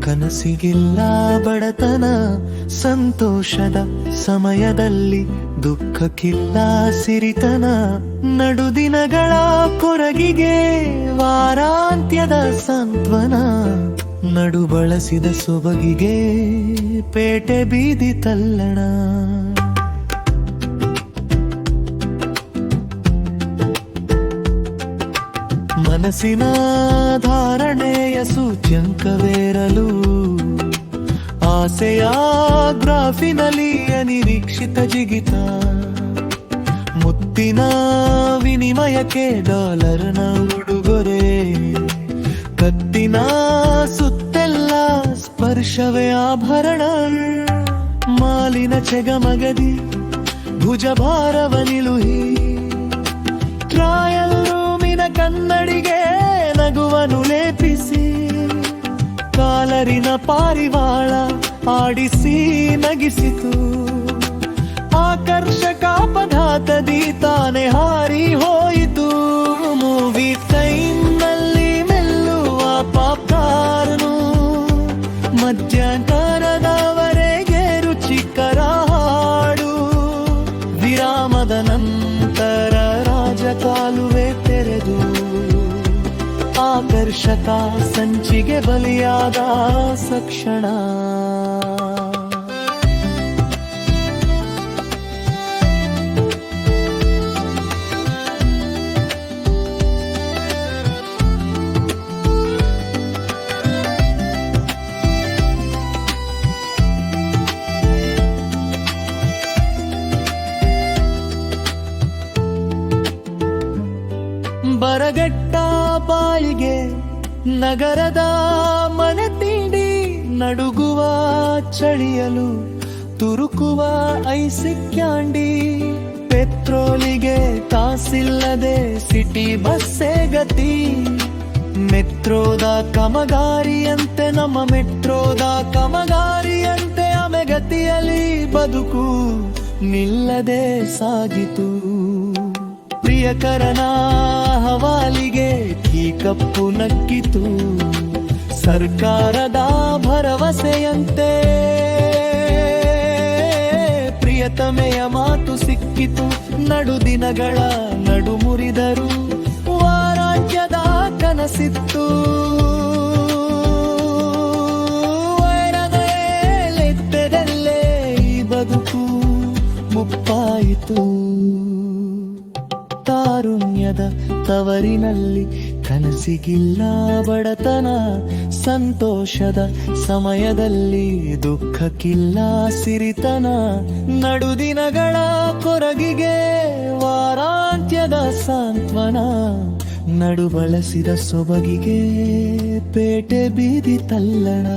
ಕನಸಿಗಿಲ್ಲ ಬಡತನ, ಸಂತೋಷದ ಸಮಯದಲ್ಲಿ ದುಃಖಕ್ಕಿಲ್ಲ ಸಿರಿತನ. ನಡುದಿನಗಳ ಕೊರಗಿಗೆ ವಾರಾಂತ್ಯದ ಸಾಂತ್ವನ, ನಡು ಬಳಸಿದ ಸೊಬಗಿಗೆ ಪೇಟೆ ಬೀದಿ ತಲ್ಲಣ. ಮನಸ್ಸಿನ ಧಾರಣೆಯ ಸೂಚ್ಯಂಕವೇರಲು, ಆಸೆಯ ಗ್ರಾಫಿನಲ್ಲಿ ಅನಿರೀಕ್ಷಿತ ಜಿಗಿತ. ಮುತ್ತಿನ ವಿನಿಮಯಕ್ಕೆ ಡಾಲರ್ನ ಉಡುಗೊರೆ, ಕತ್ತಿನ ಸುತ್ತೆಲ್ಲ ಸ್ಪರ್ಶವೇ ಆಭರಣ. ಮಾಲಿನ ಚೆಗಮಗದಿ ಭುಜಭಾರವ ನಿಲುಹಿ, ಟ್ರಾಯಲ್ ರೂಮಿನ ಕನ್ನಡಿಗೆ ನಗುವನು ಲೇಪಿಸಿ. ಕಾಲರಿನ ಪಾರಿವಾಳ ಆಡಿಸಿ ನಗಿಸಿತು, ಆಕರ್ಷಕ ಪದಾರ್ಥದಿ ತಾನೆ ಹಾರಿ ಹೋಯಿತು. ಮೂವಿ ಟೈಮ್ನಲ್ಲಿ ಮೆಲ್ಲುವ ಪಾಪ್ಕಾರ್ನು, ಮಧ್ಯಂತರದವರೆಗೆ ರುಚಿಕರ ಹಾಡು. ವಿರಾಮದ ನಂತರ ರಾಜಕಾಲುವೆ ತೆರೆದು, ಆಕರ್ಷಕ ಸಂಚಿಗೆ ಬಲಿಯಾದ ಸಕ್ಷಣ. ಬರಗಟ್ಟ ಬಾಯಿಗೆ ನಗರದ ಮನೆ ತಿಂಡಿ, ನಡುಗುವ ಚಳಿಯಲು ತುರುಕುವ ಐಸಿ ಕ್ಯಾಂಡಿ. ಪೆಟ್ರೋಲಿಗೆ ಕಾಸಿಲ್ಲದೆ ಸಿಟಿ ಬಸ್ಸೇ ಗತಿ, ಮೆಟ್ರೋದ ಕಮಗಾರಿಯಂತೆ ನಮ್ಮ ಮೆಟ್ರೋದ ಕಮಗಾರಿಯಂತೆ ಅಮೆಗತಿಯಲ್ಲಿ ಬದುಕು ನಿಲ್ಲದೆ ಸಾಗಿತು. ಪ್ರಿಯಕರನ ಹವಾಲಿಗೆ ಈ ಕಪ್ಪು ನಕ್ಕಿತು, ಸರ್ಕಾರದ ಭರವಸೆಯಂತೆ ಪ್ರಿಯತಮೆಯ ಮಾತು ಸಿಕ್ಕಿತು. ನಡುದಿನಗಳ ನಡು ಮುರಿದರು, ವಾರಾಂತ್ಯದ ಕನಸಿತ್ತು. ವೈರದೆಲ್ಲೆದ್ದರಲ್ಲೇ ಈ ಬದುಕು ಮುಪ್ಪಾಯಿತು. ತಾರುಣ್ಯದ ತವರಿನಲ್ಲಿ ಕನಸಿಗಿಲ್ಲ ಬಡತನ, ಸಂತೋಷದ ಸಮಯದಲ್ಲಿ ದುಃಖಕ್ಕಿಲ್ಲ ಸಿರಿತನ. ನಡುದಿನಗಳ ಕೊರಗಿಗೆ ವಾರಾಂತ್ಯದ ಸಾಂತ್ವನ, ನಡು ಬಳಸಿದ ಸೊಬಗಿಗೆ ಪೇಟೆ ಬೀದಿ ತಲ್ಲಣ.